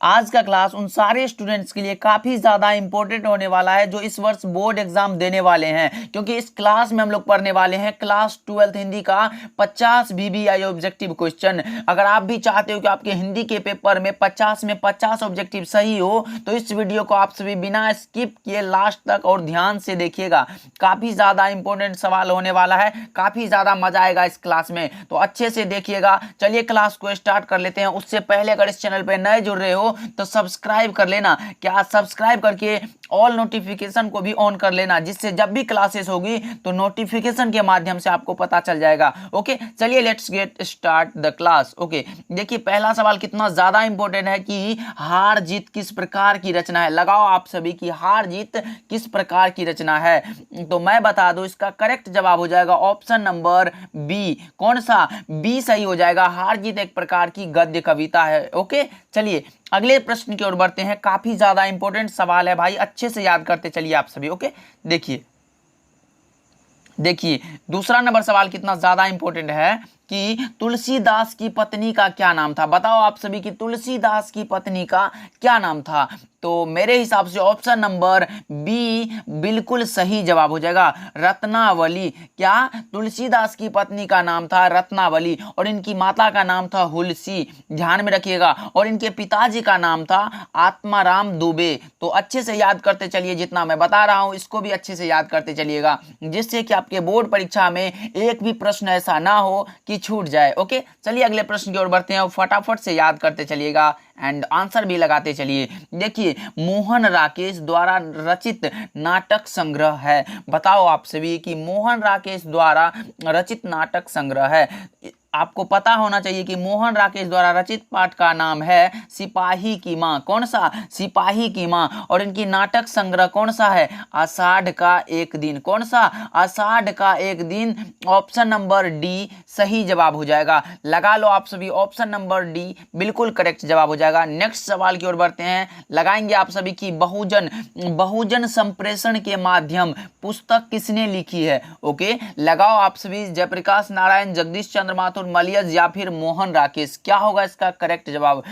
आज का क्लास उन सारे स्टूडेंट्स के लिए काफी ज्यादा इंपॉर्टेंट होने वाला है जो इस वर्ष बोर्ड एग्जाम देने वाले हैं, क्योंकि इस क्लास में हम लोग पढ़ने वाले हैं क्लास 12th हिंदी का 50 VBI ऑब्जेक्टिव क्वेश्चन। अगर आप भी चाहते हो कि आपके हिंदी के पेपर में 50 में 50 ऑब्जेक्टिव सही हो तो इस वीडियो को आप सभी बिना स्किप किए लास्ट तक और ध्यान से देखिएगा। काफी ज्यादा इंपॉर्टेंट सवाल होने वाला है, काफी ज्यादा मजा आएगा इस क्लास में, तो अच्छे से देखिएगा। चलिए क्लास को स्टार्ट कर लेते हैं। उससे पहले अगर इस चैनल पर नए जुड़ रहे हो तो सब्सक्राइब कर लेना। क्या सब्सक्राइब करके ऑल नोटिफिकेशन को भी ऑन कर लेना, जिससे जब भी क्लासेस होगी तो नोटिफिकेशन के माध्यम से आपको पता चल जाएगा। ओके, चलिए let's get start the class. Okay, देखिए पहला सवाल कितना ज्यादा इंपॉर्टेंट है कि हार जीत किस प्रकार की रचना है। लगाओ आप सभी की हार जीत किस प्रकार की रचना है, तो मैं बता दूं इसका करेक्ट जवाब हो जाएगा ऑप्शन नंबर बी। कौन सा? बी सही हो जाएगा। हार जीत एक प्रकार की गद्य कविता है। ओके, चलिए अगले प्रश्न की ओर बढ़ते हैं। काफी ज्यादा इंपॉर्टेंट सवाल है भाई, अच्छे से याद करते चलिए आप सभी। ओके, देखिए दूसरा नंबर सवाल कितना ज्यादा इंपॉर्टेंट है कि तुलसीदास की पत्नी का क्या नाम था। बताओ आप सभी की तुलसीदास की पत्नी का क्या नाम था। तो मेरे हिसाब से ऑप्शन नंबर बी बिल्कुल सही जवाब हो जाएगा, रत्नावली। क्या? तुलसीदास की पत्नी का नाम था रत्नावली और इनकी माता का नाम था हुलसी, ध्यान में रखिएगा। और इनके पिताजी का नाम था आत्माराम दुबे। तो अच्छे से याद करते चलिए, जितना मैं बता रहा हूं इसको भी अच्छे से याद करते चलिएगा, जिससे कि आपके बोर्ड परीक्षा में एक भी प्रश्न ऐसा ना हो कि छूट जाए। ओके, चलिए अगले प्रश्न की ओर बढ़ते हैं और फटाफट से याद करते चलिएगा एंड आंसर भी लगाते चलिए। देखिए मोहन राकेश द्वारा रचित नाटक संग्रह है। बताओ आप सभी कि मोहन राकेश द्वारा रचित नाटक संग्रह है। आपको पता होना चाहिए कि मोहन राकेश द्वारा रचित पाठ का नाम है सिपाही की मां। कौन सा? सिपाही की मां। और इनकी नाटक संग्रह कौन सा है? आषाढ़ का एक दिन। कौन सा? आषाढ़ का एक दिन। ऑप्शन नंबर डी सही जवाब हो जाएगा। लगा लो आप सभी, ऑप्शन नंबर डी बिल्कुल करेक्ट जवाब हो जाएगा। नेक्स्ट सवाल की ओर बढ़ते हैं। लगाएंगे आप सभी की बहुजन संप्रेषण के माध्यम पुस्तक किसने लिखी है। ओके, लगाओ आप सभी, जयप्रकाश नारायण, जगदीश चंद्र माथुर, मलियस या फिर मोहन राकेश। क्या होगा इसका करेक्ट जवाब?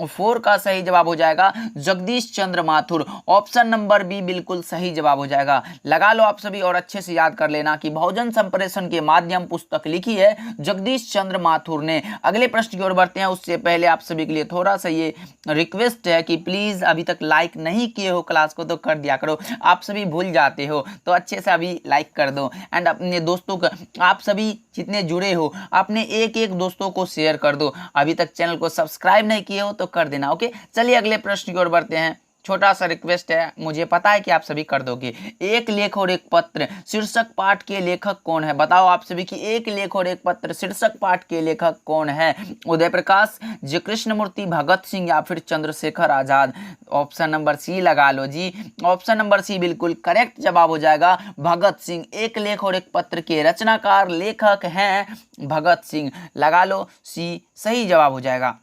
4 का सही जवाब हो जाएगा जगदीश चंद्र माथुर। ऑप्शन नंबर बी बिल्कुल सही जवाब हो जाएगा। लगा लो आप सभी और अच्छे से याद कर लेना कि बहुजन संप्रेषण के माध्यम पुस्तक लिखी है जगदीश चंद्र माथुर ने। अगले प्रश्न की ओर बढ़ते हैं। उससे पहले आप सभी के लिए थोड़ा सा ये रिक्वेस्ट है कि प्लीज अभी तक लाइक नहीं किए हो क्लास को तो कर दिया करो। आप सभी भूल जाते हो तो अच्छे से अभी लाइक कर दो एंड अपने दोस्तों को, आप सभी जितने जुड़े हो अपने एक एक दोस्तों को शेयर कर दो। अभी तक चैनल को सब्सक्राइब नहीं किए हो तो कर देना। ओके, चलिए अगले प्रश्न की ओर बढ़ते हैं। छोटा सा रिक्वेस्ट है, मुझे पता है कि आप सभी कर दोगे। एक लेख और एक पत्र शीर्षक पाठ के लेखक कौन है। बताओ आप सभी कि एक लेख और एक पत्र शीर्षक पाठ के लेखक कौन है। उदय प्रकाश, जी कृष्णमूर्ति, भगत सिंह या फिर चंद्रशेखर आजाद। ऑप्शन नंबर सी लगा लो जी। ऑप्शन नंबर सी बिल्कुल करेक्ट जवाब हो जाएगा भगत सिंह। एक लेख और एक पत्र के रचनाकार लेखक हैं भगत सिंह। लगा लो सी सही जवाब हो जाएगा।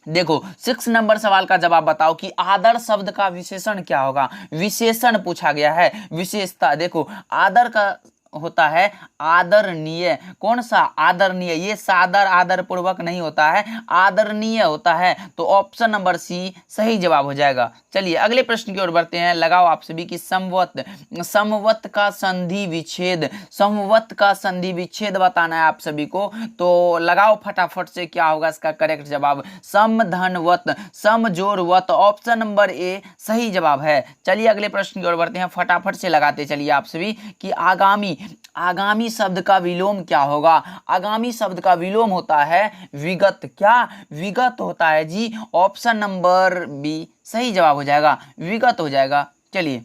देखो 6 नंबर सवाल का जवाब बताओ कि आदर शब्द का विशेषण क्या होगा। विशेषण पूछा गया है, विशेषता। देखो आदर का होता है आदरणीय। कौन सा? आदरणीय। ये सादर आदर पूर्वक नहीं होता है, आदरणीय होता है। तो ऑप्शन नंबर सी सही जवाब हो जाएगा। चलिए अगले प्रश्न की ओर बढ़ते हैं। लगाओ आप सभी की समवत का संधि विच्छेद। समवत का संधि विच्छेद बताना है आप सभी को, तो लगाओ फटाफट से क्या होगा इसका करेक्ट जवाब। समधनवत, समजोरवत। ऑप्शन नंबर ए सही जवाब है। चलिए अगले प्रश्न की ओर बढ़ते हैं। फटाफट से लगाते चलिए आप सभी कि आगामी शब्द का विलोम क्या होगा। आगामी शब्द का विलोम होता है विगत। क्या? विगत होता है जी। ऑप्शन नंबर बी सही जवाब हो जाएगा, विगत हो जाएगा। चलिए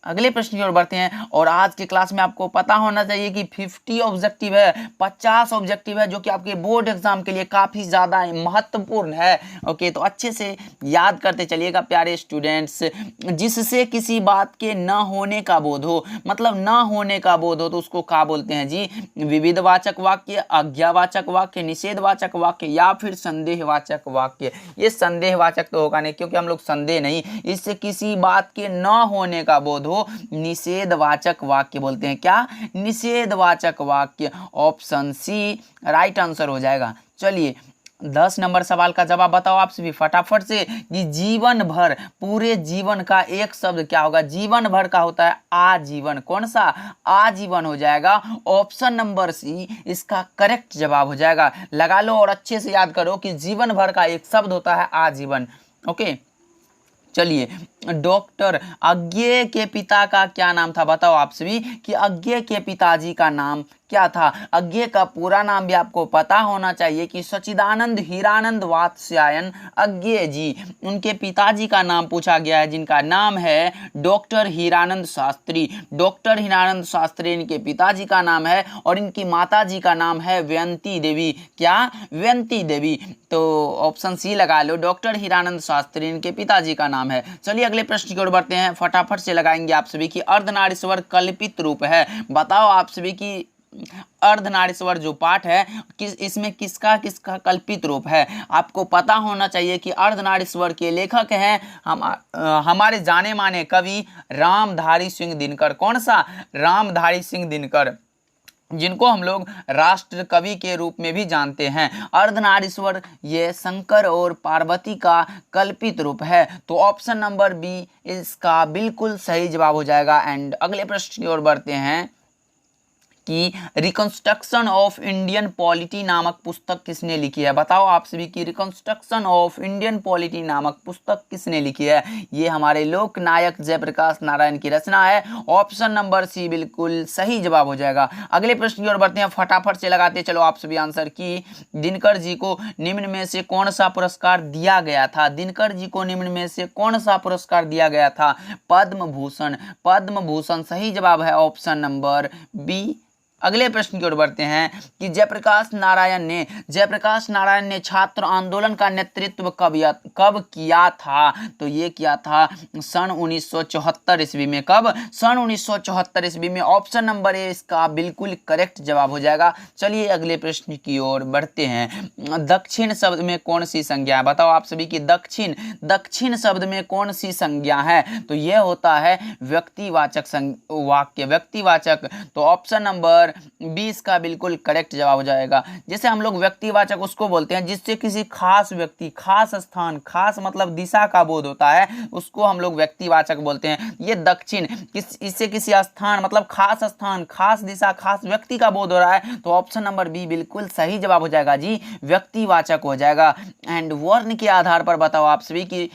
अगले प्रश्न की ओर बढ़ते हैं। और आज की क्लास में आपको पता होना चाहिए कि 50 ऑब्जेक्टिव है, 50 ऑब्जेक्टिव है, जो कि आपके बोर्ड एग्जाम के लिए काफी ज्यादा महत्वपूर्ण है। ओके, तो अच्छे से याद करते चलिएगा प्यारे स्टूडेंट्स। जिससे किसी बात के न होने का बोध हो, मतलब न होने का बोध हो तो उसको क्या बोलते हैं जी? विविधवाचक वाक्य, आज्ञावाचक वाक्य, निषेधवाचक वाक्य या फिर संदेहवाचक वाक्य। ये संदेहवाचक तो होगा नहीं क्योंकि हम लोग संदेह नहीं, इससे किसी बात के न होने का बोध हो निषेधवाचक वाक्य बोलते हैं। क्या? निषेधवाचक वाक्य। ऑप्शन सी राइट आंसर हो जाएगा। चलिए 10 नंबर सवाल का जवाब बताओ आप सभी फटाफट से कि जीवन भर, पूरे जीवन का एक शब्द क्या होगा? जीवन भर का होता है आजीवन। कौन सा? आजीवन हो जाएगा। ऑप्शन नंबर सी इसका करेक्ट जवाब हो जाएगा। लगा लो और अच्छे से याद करो कि जीवन भर का एक शब्द होता है आजीवन। ओके, चलिए, डॉक्टर अज्ञेय के पिता का क्या नाम था? बताओ आप सभी कि अज्ञेय के पिताजी का नाम क्या था? अज्ञेय का पूरा नाम भी आपको पता होना चाहिए कि सच्चिदानंद हीरानंद वात्स्यायन अज्ञेय जी। उनके पिताजी का नाम पूछा गया है, जिनका नाम है डॉक्टर हीरानंद शास्त्री। डॉक्टर हीरानंद शास्त्री इनके पिताजी का नाम है और इनकी माताजी का नाम है व्यंती देवी। क्या? व्यंती देवी। तो ऑप्शन सी लगा लो, डॉक्टर हीरानंद शास्त्री इनके पिताजी का नाम है। चलिए अगले प्रश्न की ओर बढ़ते हैं, फटाफट से लगाएंगे आप सभी की अर्धनारीश्वर कल्पित रूप है। बताओ आप सभी की अर्धनारीश्वर जो पाठ है इसमें किसका किसका कल्पित रूप है? आपको पता होना चाहिए कि अर्धनारीश्वर के लेखक हैं हमारे जाने माने कवि रामधारी सिंह दिनकर। कौन सा? रामधारी सिंह दिनकर, जिनको हम लोग राष्ट्र कवि के रूप में भी जानते हैं। अर्धनारीश्वर ये शंकर और पार्वती का कल्पित रूप है। तो ऑप्शन नंबर बी इसका बिल्कुल सही जवाब हो जाएगा। एंड अगले प्रश्न की ओर बढ़ते हैं कि रिकंस्ट्रक्शन ऑफ इंडियन पॉलिटी नामक पुस्तक किसने लिखी है? बताओ आप सभी की रिकंस्ट्रक्शन ऑफ इंडियन पॉलिटी नामक पुस्तक किसने लिखी है? ये हमारे लोकनायक जयप्रकाश नारायण की रचना है। ऑप्शन नंबर सी बिल्कुल सही जवाब हो जाएगा। अगले प्रश्न की ओर बढ़ते हैं, फटाफट से लगाते चलो आप सभी आंसर की दिनकर जी को निम्न में से कौन सा पुरस्कार दिया गया था? दिनकर जी को निम्न में से कौन सा पुरस्कार दिया गया था? पद्म भूषण। पद्म भूषण सही जवाब है, ऑप्शन नंबर बी। अगले प्रश्न की ओर बढ़ते हैं कि जयप्रकाश नारायण ने छात्र आंदोलन का नेतृत्व कब किया था? तो ये किया था सन 1974 ईस्वी में। कब? सन 1974 ईस्वी में। ऑप्शन नंबर ए इसका बिल्कुल करेक्ट जवाब हो जाएगा। चलिए अगले प्रश्न की ओर बढ़ते हैं। दक्षिण शब्द में कौन सी संज्ञा है? बताओ आप सभी की दक्षिण शब्द में कौन सी संज्ञा है? तो यह होता है व्यक्तिवाचक वाक्य, व्यक्तिवाचक। तो ऑप्शन नंबर 20 का बिल्कुल करेक्ट जवाब हो जाएगा। जैसे हम लोग व्यक्तिवाचक उसको बोलते हैं जिससे किसी खास व्यक्ति, खास स्थान, खास मतलब दिशा का बोध होता है, उसको हम लोग व्यक्तिवाचक बोलते हैं। ये दक्षिण इससे किसी स्थान मतलब खास स्थान, खास दिशा, खास व्यक्ति का बोध हो रहा है। तो ऑप्शन नंबर बी बिल्कुल सही जवाब हो जाएगा जी, व्यक्तिवाचक हो जाएगा। एंड वर्ण के आधार पर बताओ आप सभी की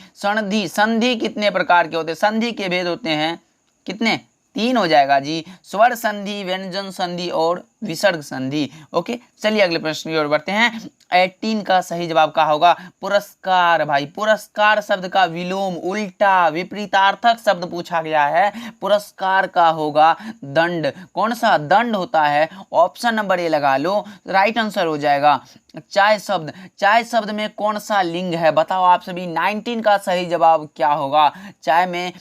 संधि कितने प्रकार के होते हैं? संधि के भेद होते हैं कितने? 3 हो जाएगा जी, स्वर संधि, व्यंजन संधि और विसर्ग संधि। ओके, चलिए अगले प्रश्न की ओर बढ़ते हैं। 18 का सही जवाब क्या होगा? पुरस्कार। भाई पुरस्कार शब्द का विलोम, उल्टा, विपरीतार्थक शब्द पूछा गया है। पुरस्कार का होगा दंड। कौन सा? दंड होता है। ऑप्शन नंबर ए लगा लो, राइट आंसर हो जाएगा। चाय शब्द में कौन सा लिंग है? बताओ आप सभी। 19 का सही जवाब क्या होगा? चाय में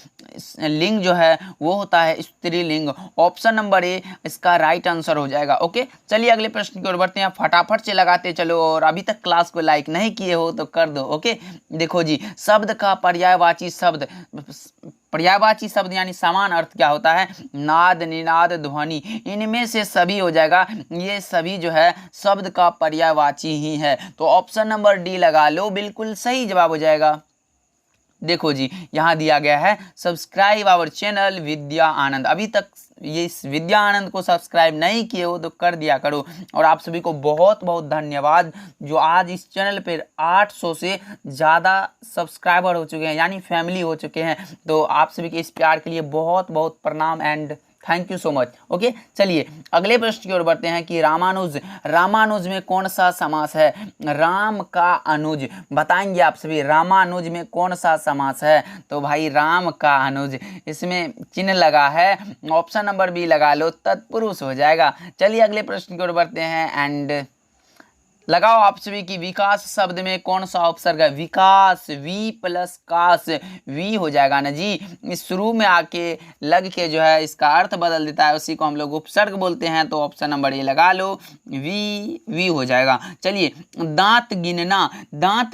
लिंग जो है वो होता है स्त्रीलिंग। ऑप्शन नंबर ए इसका राइट आंसर हो जाएगा। ओके, चलिए अगले प्रश्न की ओर बढ़ते हैं, फटाफट से लगाते चलो। और अभी तक क्लास को लाइक नहीं किए हो तो कर दो। ओके, देखो जी, शब्द का पर्यायवाची शब्द यानी समान अर्थ क्या होता है? नाद, निनाद, ध्वनि। इनमें से सभी हो जाएगा। ये सभी जो है शब्द का पर्यायवाची ही है। तो ऑप्शन नंबर डी लगा लो, बिल्कुल सही जवाब हो जाएगा। देखो जी, यहाँ दिया गया है सब्सक्राइब आवर चैनल विद्या आनंद। अभी तक ये इस विद्या आनंद को सब्सक्राइब नहीं किए हो तो कर दिया करो। और आप सभी को बहुत बहुत धन्यवाद जो आज इस चैनल पर 800 से ज़्यादा सब्सक्राइबर हो चुके हैं, यानी फैमिली हो चुके हैं। तो आप सभी के इस प्यार के लिए बहुत बहुत प्रणाम and thank you so much. Okay, चलिए अगले प्रश्न की ओर बढ़ते हैं कि रामानुज में कौन सा समास है? राम का अनुज। बताएंगे आप सभी, रामानुज में कौन सा समास है? तो भाई राम का अनुज, इसमें चिन्ह लगा है। ऑप्शन नंबर बी लगा लो, तत्पुरुष हो जाएगा। चलिए अगले प्रश्न की ओर बढ़ते हैं एंड लगाओ आप सभी की विकास शब्द में कौन सा उपसर्ग है? विकास, वी प्लस कास, वी हो जाएगा ना जी। इस शुरू में आके लग के जो है इसका अर्थ बदल देता है, उसी को हम लोग उपसर्ग बोलते हैं। तो ऑप्शन नंबर ए लगा लो, वी हो जाएगा। चलिए, दांत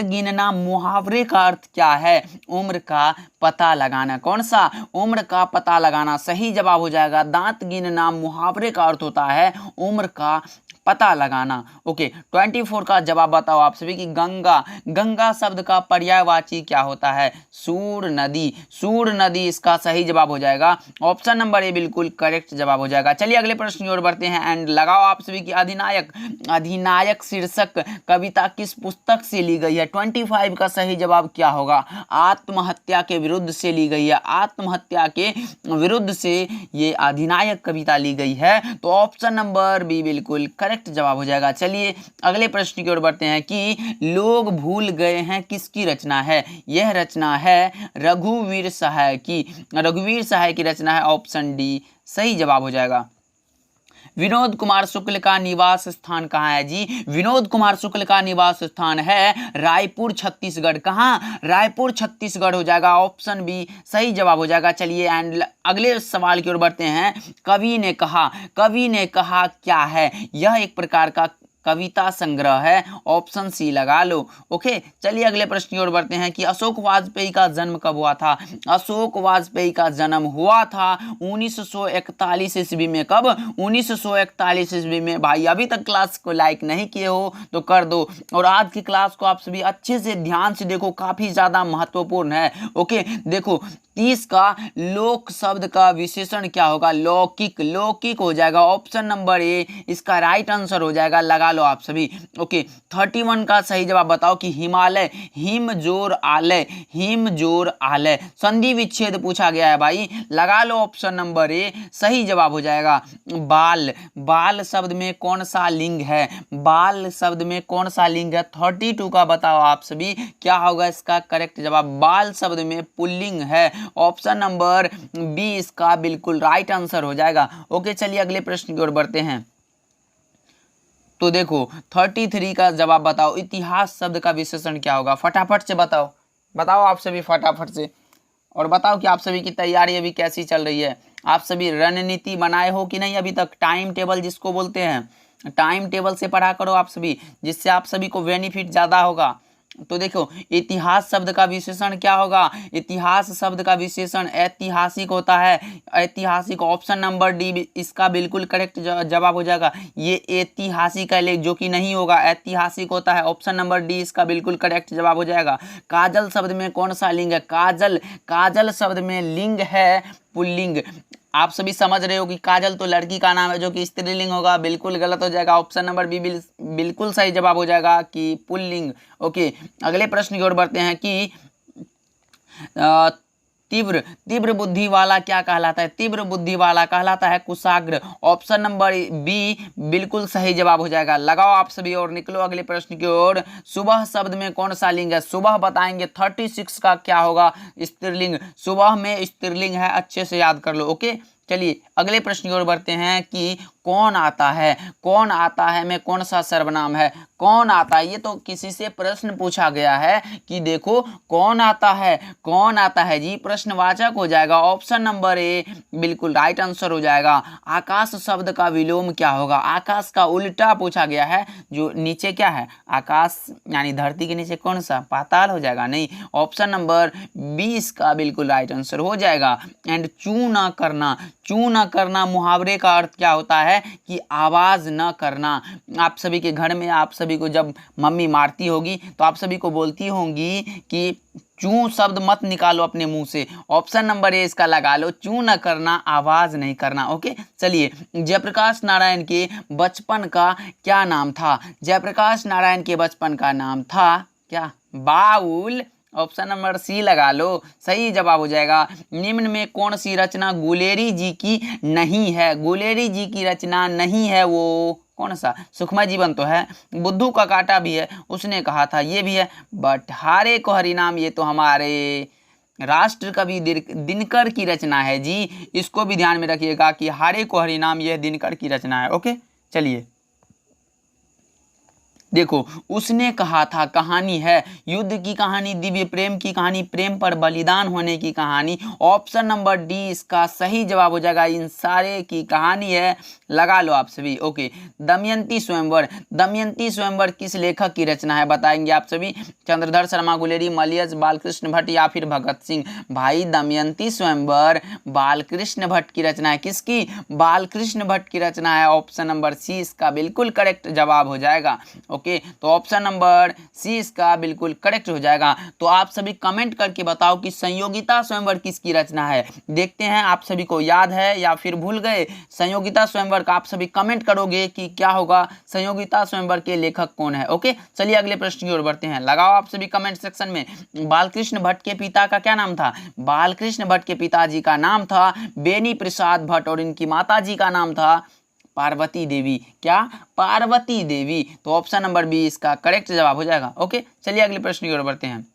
गिनना मुहावरे का अर्थ क्या है? उम्र का पता लगाना। कौन सा? उम्र का पता लगाना सही जवाब हो जाएगा। दांत गिनना मुहावरे का अर्थ होता है उम्र का पता लगाना। ओके 24 का जवाब बताओ आप सभी कि गंगा, गंगा शब्द का पर्यायवाची क्या होता है? सूर नदी, सूर नदी इसका सही जवाब हो जाएगा। ऑप्शन नंबर ए बिल्कुल करेक्ट जवाब हो जाएगा। चलिए अगले प्रश्न की ओर बढ़ते हैं एंड लगाओ आप सभी की अधिनायक, अधिनायक शीर्षक कविता किस पुस्तक से ली गई है? 25 का सही जवाब क्या होगा? आत्महत्या के विरुद्ध से ली गई है, आत्महत्या के विरुद्ध से ये अधिनायक कविता ली गई है, तो ऑप्शन नंबर बी बिल्कुल करेक्ट जवाब हो जाएगा। चलिए अगले प्रश्न की ओर बढ़ते हैं कि लोग भूल गए हैं किसकी रचना है? यह रचना है रघुवीर सहाय की, रघुवीर सहाय की रचना है, ऑप्शन डी सही जवाब हो जाएगा। विनोद कुमार शुक्ल का निवास स्थान कहाँ है जी? विनोद कुमार शुक्ल का निवास स्थान है रायपुर छत्तीसगढ़। कहाँ? रायपुर छत्तीसगढ़ हो जाएगा, ऑप्शन बी सही जवाब हो जाएगा। चलिए एंड अगले सवाल की ओर बढ़ते हैं। कवि ने कहा, कवि ने कहा क्या है? यह एक प्रकार का कविता संग्रह है, ऑप्शन सी लगा लो। ओके चलिए अगले प्रश्न की ओर बढ़ते हैं कि अशोक वाजपेयी का जन्म कब हुआ था? अशोक वाजपेयी का जन्म हुआ था 1941 ईस्वी में। कब? 1941 ईस्वी में। भाई अभी तक क्लास को लाइक नहीं किए हो तो कर दो, और आज की क्लास को आप सभी अच्छे से ध्यान से देखो, काफी ज्यादा महत्वपूर्ण है। ओके देखो 30 का लोक शब्द का विशेषण क्या होगा? लौकिक, लौकिक हो जाएगा, ऑप्शन नंबर ए इसका राइट आंसर हो जाएगा, लगा लो आप सभी। ओके 31 का सही जवाब बताओ कि हिमालय, हिम जोर आलय, हिम जोर आलय। संधि विच्छेद पूछा गया है भाई, लगा लो ऑप्शन नंबर ए सही जवाब हो जाएगा। बाल, बाल शब्द में कौन सा लिंग है? बाल शब्द में कौन सा लिंग है? 32 का बताओ आप सभी क्या होगा इसका करेक्ट जवाब? बाल शब्द में पुल्लिंग है, ऑप्शन नंबर बी इसका बिल्कुल राइट आंसर हो जाएगा। ओके चलिए अगले प्रश्न की ओर बढ़ते हैं। तो देखो 33 का जवाब बताओ, इतिहास शब्द का विशेषण क्या होगा? फटाफट से बताओ, बताओ आप सभी फटाफट से, और बताओ कि आप सभी की तैयारी अभी कैसी चल रही है। आप सभी रणनीति बनाए हो कि नहीं अभी तक? टाइम टेबल जिसको बोलते हैं, टाइम टेबल से पढ़ा करो आप सभी, जिससे आप सभी को बेनिफिट ज़्यादा होगा। तो देखो इतिहास शब्द का विशेषण क्या होगा? इतिहास शब्द का विशेषण ऐतिहासिक होता है, ऐतिहासिक, ऑप्शन नंबर डी इसका बिल्कुल करेक्ट जवाब हो जाएगा। ये ऐतिहासिक है जो कि नहीं होगा, ऐतिहासिक होता है, ऑप्शन नंबर डी इसका बिल्कुल करेक्ट जवाब हो जाएगा। काजल शब्द में कौन सा लिंग है? काजल, काजल शब्द में लिंग है पुल्लिंग। आप सभी समझ रहे हो कि काजल तो लड़की का नाम है जो कि स्त्रीलिंग होगा, बिल्कुल गलत हो जाएगा, ऑप्शन नंबर बी बिल्कुल सही जवाब हो जाएगा कि पुल्लिंग। ओके अगले प्रश्न की ओर बढ़ते हैं कि तीव्र, तीव्र बुद्धि वाला क्या कहलाता है? तीव्र बुद्धि वाला कहलाता है कुशाग्र, ऑप्शन नंबर बी बिल्कुल सही जवाब हो जाएगा। लगाओ आप सभी और निकलो अगले प्रश्न की ओर। सुबह शब्द में कौन सा लिंग है? सुबह बताएंगे 36 का क्या होगा? स्त्रीलिंग, सुबह में स्त्रीलिंग है, अच्छे से याद कर लो। ओके चलिए अगले प्रश्न की ओर बढ़ते हैं कि कौन आता है, कौन आता है में कौन सा सर्वनाम है? कौन आता है, ये तो किसी से प्रश्न पूछा गया है कि देखो कौन आता है, कौन आता है जी, प्रश्नवाचक हो जाएगा, ऑप्शन नंबर ए बिल्कुल राइट आंसर हो जाएगा। आकाश शब्द का विलोम क्या होगा? आकाश का उल्टा पूछा गया है, जो नीचे क्या है? आकाश यानी धरती के नीचे कौन सा? पाताल हो जाएगा, नहीं, ऑप्शन नंबर 20 का बिल्कुल राइट आंसर हो जाएगा। एंड चू ना करना, चू न करना मुहावरे का अर्थ क्या होता है? कि आवाज न करना। आप सभी के घर में आप सभी को जब मम्मी मारती होगी तो आप सभी को बोलती होंगी कि चू शब्द मत निकालो अपने मुंह से, ऑप्शन नंबर ए इसका लगा लो, चू न करना, आवाज नहीं करना। ओके चलिए जयप्रकाश नारायण के बचपन का क्या नाम था? जयप्रकाश नारायण के बचपन का नाम था क्या? बाउल, ऑप्शन नंबर सी लगा लो, सही जवाब हो जाएगा। निम्न में कौन सी रचना गुलेरी जी की नहीं है? गुलेरी जी की रचना नहीं है वो कौन सा? सुखमय जीवन तो है, बुद्धू का कांटा भी है, उसने कहा था, ये भी है, बट हारे को हरिनाम ये तो हमारे राष्ट्र कवि दिनकर की रचना है जी, इसको भी ध्यान में रखिएगा कि हारे को हरिनाम यह दिनकर की रचना है। ओके चलिए देखो, उसने कहा था कहानी है युद्ध की कहानी, दिव्य प्रेम की कहानी, प्रेम पर बलिदान होने की कहानी। ऑप्शन नंबर डी इसका सही जवाब हो जाएगा। इन सारे की कहानी है, लगा लो आप सभी। ओके, दमयंती स्वयंवर। दमयंती स्वयंवर किस लेखक की रचना है बताएंगे आप सभी। चंद्रधर शर्मा गुलेरी, मलयज, बालकृष्ण भट्ट या फिर भगत सिंह। भाई दमयंती स्वयंवर बालकृष्ण भट्ट की रचना है। किसकी? बालकृष्ण भट्ट की रचना है। ऑप्शन नंबर सी इसका बिल्कुल करेक्ट जवाब हो जाएगा। ओके, तो ऑप्शन नंबर सी इसका बिल्कुल करेक्ट हो जाएगा। तो आप सभी कमेंट करके बताओ कि संयोगिता स्वयंवर किसकी रचना है। देखते हैं आप सभी को याद है या फिर भूल गए संयोगिता स्वयंवर का। आप सभी कमेंट करोगे कि क्या होगा, संयोगिता स्वयंवर के लेखक कौन है। ओके, चलिए अगले प्रश्न की ओर बढ़ते हैं। लगाओ आप सभी कमेंट सेक्शन में। बालकृष्ण भट्ट के पिता का क्या नाम था? बालकृष्ण भट्ट के पिताजी का नाम था बेनी प्रसाद भट्ट और इनकी माताजी का नाम था पार्वती देवी। क्या? पार्वती देवी। तो ऑप्शन नंबर बी इसका करेक्ट जवाब हो जाएगा। ओके, चलिए अगले प्रश्न की ओर बढ़ते हैं।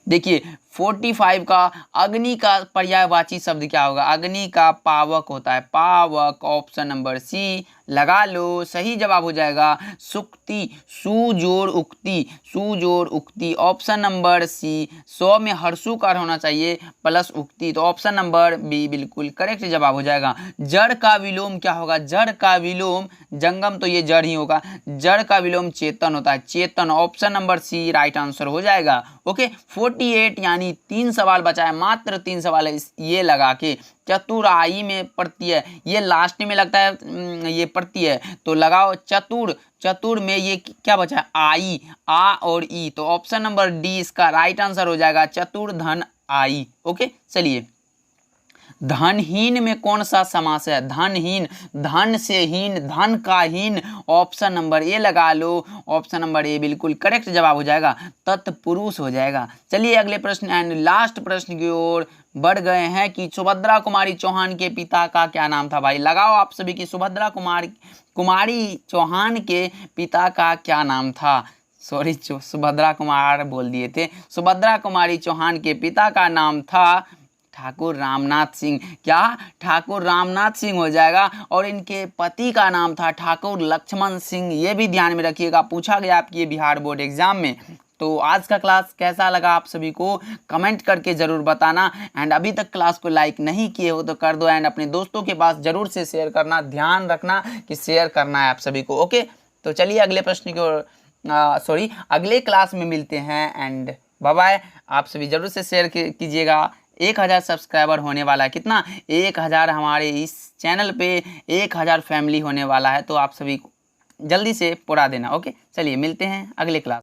देखिए 45 का अग्नि का पर्यायवाची शब्द क्या होगा? अग्नि का पावक होता है, पावक। ऑप्शन नंबर सी लगा लो, सही जवाब हो जाएगा सुक्ति, सुजोड़ उक्ति, सुजोड़ उक्ति। ऑप्शन नंबर सी, 100 में हर्षुकार होना चाहिए प्लस उक्ति। तो ऑप्शन नंबर बी बिल्कुल करेक्ट जवाब हो जाएगा। जड़ का विलोम क्या होगा? जड़ का विलोम, जंगम तो ये जड़ ही होगा, जड़ का विलोम चेतन होता है, चेतन। Option number C right answer हो जाएगा। ओके, 48 यानी 3 सवाल बचा है, मात्र 3 सवाल है। ये लगा के चतुराई में पड़ती है, ये लास्ट में लगता है ये पड़ती है, तो लगाओ चतुर। चतुर में ये क्या बचा है? आई, आ और ई। तो ऑप्शन नंबर डी इसका राइट आंसर हो जाएगा, चतुर धन आई। ओके, चलिए धनहीन में कौन सा समास है? धनहीन, धन से हीन, धन का हीन। ऑप्शन नंबर ए लगा लो, ऑप्शन नंबर ए बिल्कुल करेक्ट जवाब हो जाएगा, तत्पुरुष हो जाएगा। चलिए अगले प्रश्न एंड लास्ट प्रश्न की ओर बढ़ गए हैं कि सुभद्रा कुमारी चौहान के पिता का क्या नाम था? भाई लगाओ आप सभी की सुभद्रा कुमारी चौहान के पिता का क्या नाम था? सॉरी, सुभद्रा कुमार बोल दिए थे। सुभद्रा कुमारी चौहान के पिता का नाम था ठाकुर रामनाथ सिंह। क्या? ठाकुर रामनाथ सिंह हो जाएगा। और इनके पति का नाम था ठाकुर लक्ष्मण सिंह। ये भी ध्यान में रखिएगा, पूछा गया आपकी बिहार बोर्ड एग्जाम में। तो आज का क्लास कैसा लगा आप सभी को कमेंट करके ज़रूर बताना। एंड अभी तक क्लास को लाइक नहीं किए हो तो कर दो, एंड अपने दोस्तों के पास ज़रूर से शेयर करना, ध्यान रखना कि शेयर करना है आप सभी को। ओके, तो चलिए अगले प्रश्न की ओर अगले क्लास में मिलते हैं एंड बाय बाय। आप सभी ज़रूर से शेयर कीजिएगा। 1000 सब्सक्राइबर होने वाला है। कितना? 1000 हमारे इस चैनल पे 1000 फैमिली होने वाला है, तो आप सभी जल्दी से पूरा देना। ओके, चलिए मिलते हैं अगले क्लास।